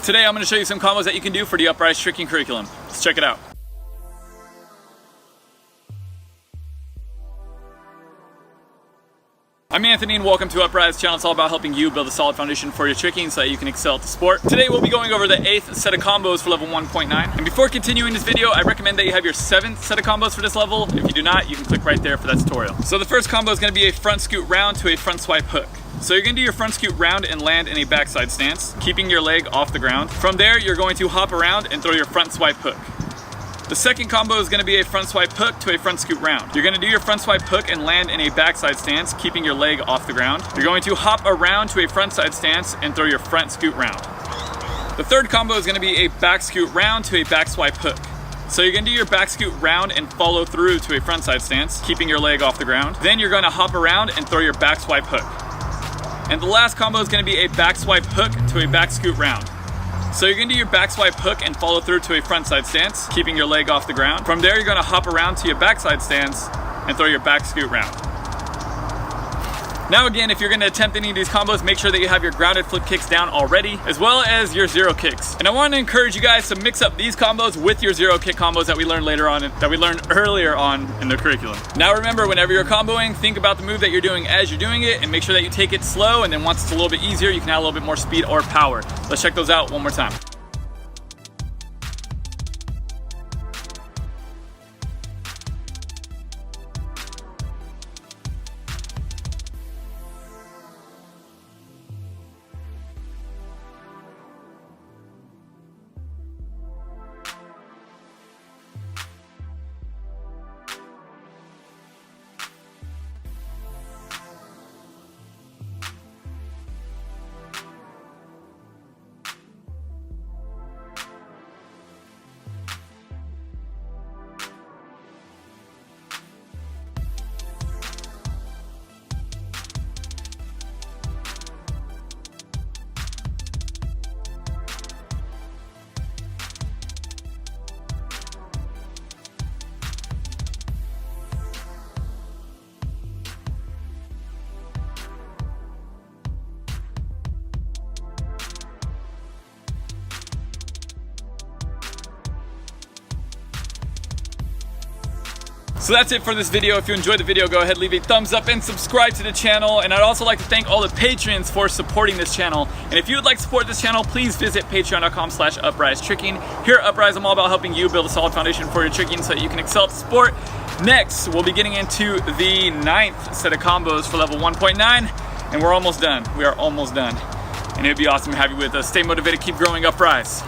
Today I'm going to show you some combos that you can do for the Upraiz Tricking curriculum. Let's check it out. I'm Anthony and welcome to Upraiz channel. It's all about helping you build a solid foundation for your tricking so that you can excel at the sport. Today we'll be going over the 8th set of combos for level 1.9. And before continuing this video, I recommend that you have your 7th set of combos for this level. If you do not, you can click right there for that tutorial. So the first combo is going to be a front scoot round to a front swipe hook. So you're going to do your front scoot round and land in a backside stance, keeping your leg off the ground. From there, you're going to hop around and throw your front swipe hook. The second combo is going to be a front swipe hook to a front scoot round. You're going to do your front swipe hook and land in a backside stance, keeping your leg off the ground. You're going to hop around to a front side stance and throw your front scoot round. The third combo is going to be a back scoot round to a back swipe hook. So you're going to do your back scoot round and follow through to a front side stance, keeping your leg off the ground. Then you're going to hop around and throw your back swipe hook. And the last combo is going to be a back swipe hook to a back scoot round. So you're going to do your back swipe hook and follow through to a front side stance, keeping your leg off the ground. From there, you're going to hop around to your backside stance and throw your back scoot round. Now again, if you're going to attempt any of these combos, make sure that you have your grounded flip kicks down already, as well as your zero kicks. And I want to encourage you guys to mix up these combos with your zero kick combos that we learned earlier on in the curriculum. Now remember, whenever you're comboing, think about the move that you're doing as you're doing it, and make sure that you take it slow, and then once it's a little bit easier, you can add a little bit more speed or power. Let's check those out one more time. So that's it for this video. If you enjoyed the video, go ahead, leave a thumbs up and subscribe to the channel. And I'd also like to thank all the patrons for supporting this channel. And if you would like to support this channel, please visit patreon.com/Upraiz Tricking. Here at Upraiz, I'm all about helping you build a solid foundation for your tricking so that you can excel at the sport. Next, we'll be getting into the 9th set of combos for level 1.9, and we're almost done. We are almost done. And it'd be awesome to have you with us. Stay motivated, keep growing, Upraiz.